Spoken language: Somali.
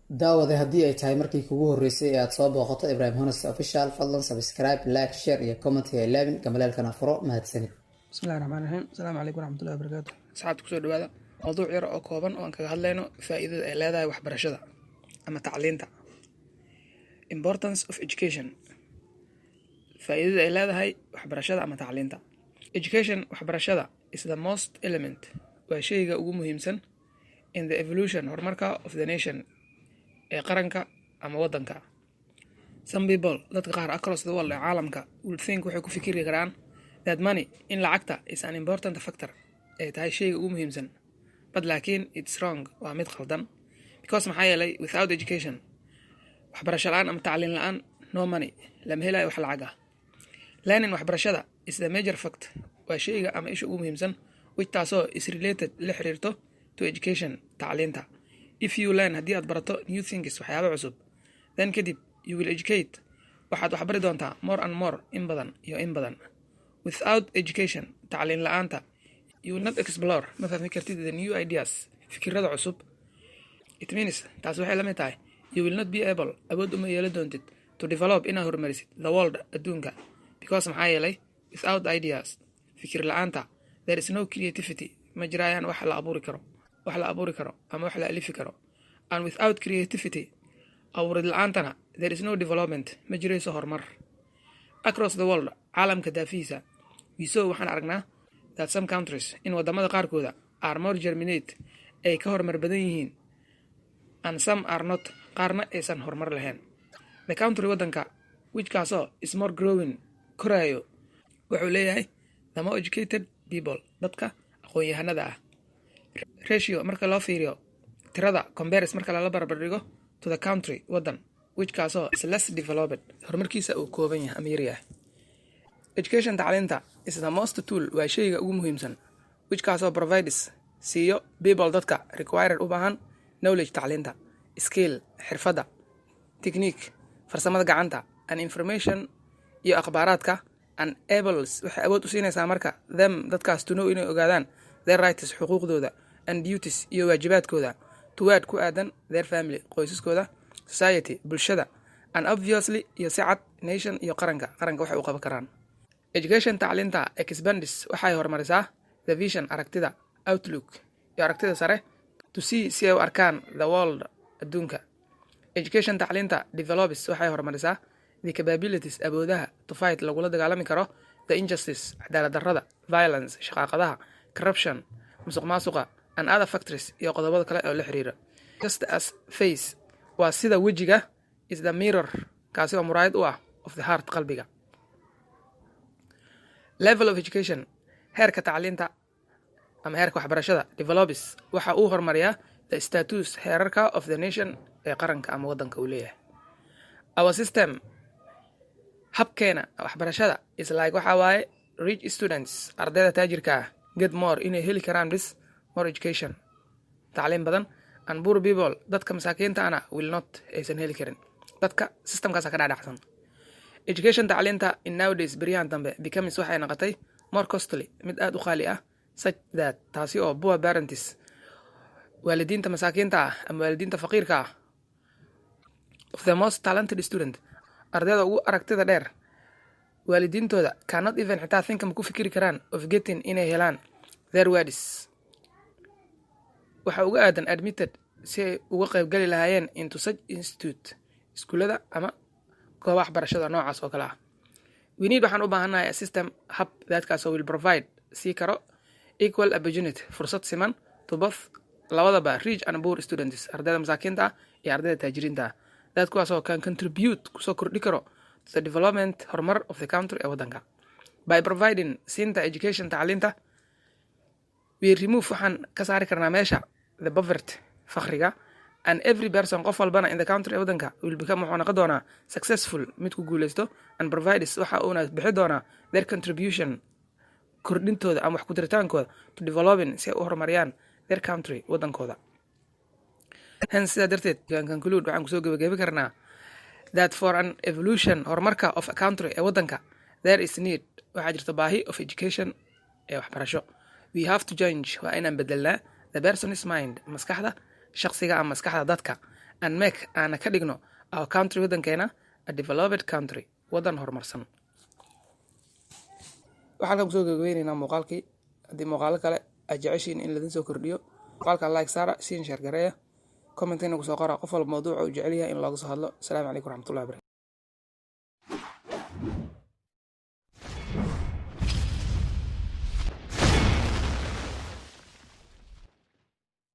daawade haddii ay tahay markii kugu horreysay ee aad soo booqato Ibrahim Honest Official, fadlan subscribe, like, share iyo comment ha ilaawin gambaleelkana furo. mahadsanid. bismillahi raxmaani raxiim. asalaamu calaykum waraxmatullahi wabarakaatu. asxaabta kusoo dhawaada mowduuc yar oo kooban oo aan kaga hadlayno faa'iidada ay leedahay waxbarashada ama tacliinta. Importance of education. faa'iidada ay leedahay waxbarashada ama tacliinta. Education, waxbarashada, is the most element, waa shayga ugu muhiimsan in the evolution horumarka of the nation ee qaranka ama wadanka. Some people, dadka qaar across the world ee caalamka, would think waxay ku fikiri karaan that money, in lacagta, is an important factor, ay tahay shayga ugu muhiimsan. But laakiin it's wrong, waa mid khaldan. Because maxaa yeelay without education, waxbarasho la'aan ama tacliin la'aan, no money, lama helayo wax lacag ah. Learning waxbarashada is the major fact, waa shayga ama isha ugu muhiimsan, which taasoo is related la xiriirto to education, tacliinta. If you learn, haddii aad barato new things, waxyaabo cusub, then kadib you will educate, waxaad waxbari doontaa more and more, in badan iyo in badan. Without education, tacliin la'aanta, you will not explore, ma fahmi kartid the new ideas, fikirada cusub. It means, taas waxay la mid tahay, you will not be able, awood uma yeelan doontid, to develop inaad horumarisid the world, adduunka. Because maxaa yeelay without ideas, fikir la'aanta, there is no creativity, ma jirayaan wax la abuuri karo ama wax la alifi karo. And without creativity, abuurid la'aantana, there is no development, ma jirayso horumar. Across the world, caalamka daafiisa, we saw waxaan aragnaa that some countries, in wadamada qaarkooda, are more germinate, ay ka horumar badan yihiin, and some are not, qaarna aysan horumar lahayn. The country wadanka, which kaasoo is more growing, koraayo, wuxuu leeyahay the more educated people, dadka aqoon-yahanada ah. Ratio marka loo fiiriyo tirada, compares marka lala barbardhigo to the country wadan, which kaasoo is less developed, horumarkiisa uu kooban yahay ama yar yahay. Education, tacliinta, is the most tool, waa shayga ugu muhiimsan, which kaasoo provides, siiyo people, dadka required u baahan knowledge, tacliinta, skill, xirfada, technique, farsamada gacanta, and information iyo akhbaaraadka, and ables, waxay awood u siinaysaa marka them, dadkaas, to know, inay ogaadaan their rights, xuquuqdooda, and duties, iyo waajibaadkooda, toward, ku aadan their family, qoysaskooda, society, bulshada, and obviously, iyo si cad, nation, iyo qaranka waxay u qaban karaan. Education, tacliinta, expands, waxay horumarisaa the vision, aragtida, outlook, iyo aragtida sare, to see, si ay u arkaan the world, adduunka. Education, tacliinta, develops, waxay horumarisaa the capabilities, awoodaha, to fight, lagula dagaalami karo the injustice, cadaalad darrada, violence, shaqaaqadaha, corruption, musuqmaasuqa, and other factors, iyo qodobada kale oo la xiriira. Just as face, waa sida wejiga, is the mirror, kaasi oo muraayad u ah, of the heart, qalbiga. Level of education, heerka tacliinta ama heerka waxbarashada, develops, waxa uu horumariyaa the status, heerarka of the nation, ee qaranka ama wadanka uu leeyahay. Our system, habkeena waxbarashada, is like waxa waaye rich students, ardayda taajirka ah, get more, inay heli karaan this more education, tacliin badan, and poor people, dadka masaakiinta ana, will not, aysan heli karin. dadka systemkaasa ka dhacdhacsan. Education, tacliinta, in nowadays, beryahan dambe, becomes, waxay noqotay more costly, mid aad u qaali ah, such that, taasi oo poor parents, waalidiinta masaakiinta ah ama waalidiinta faqiirka ah, of the most talented student, ardayda ugu aragtida dheer, waalidiintooda, cannot even xitaa think, ma ku fikiri karaan of getting, inay helaan their words, waxa uga aadan admitted, si ay uga qaybgali lahaayeen into such institute, iskuulada ama gooba waxbarashada noocaas oo kale ah. We need, waxaan u baahannahay a system, hab, dadkaasoo will provide, sii karo equal opportunity, fursad siman, to both, labadaba, rich and poor students, ardayda masaakiinta ah iyo ardayda taajiriinta ah, dad kuwaasoo can contribute, kusoo kordhi karo to the development, horumar of the country, ee wadanka. By providing, siinta education, tacliinta, we remove, waxaan ka saari karnaa meesha the poverty, fakriga, and every person, qof walbana, in the country, ee wadanka, will become, wuxuu noqon doonaa successful, mid ku guuleysto, and provides, waxa uuna bixi doonaa their contribution, kordhintooda ama wax ku diritaankooda, to developing, si ay u horumariyaan their country, wadankooda. Hence, sidaa darteed, can conclude, waxaan kusoo gebagabi karnaa that for an evolution, horumarka of a country, ee wadanka, there is need, waxaa jirta baahi of education, ee waxbarasho. We have to change, waa inaan bedelnaa the person's mind, maskaxda shaqsiga ama maskaxda dadka, and make aana ka dhigno our country waddankeena a developed country, waddan horumarsan. waxaan halkan kusoo gabagabeynaynaa muuqaalkii. haddii muuqaalo kale aad jeceshiin in ladin soo kordhiyo, muuqaalka like saara, siin share gareeya, commentina kusoo qora qof walba mawduuca uu jecel yahay in looga soo hadlo. asalaamu calaykum waraxmatullahi wabarakatu.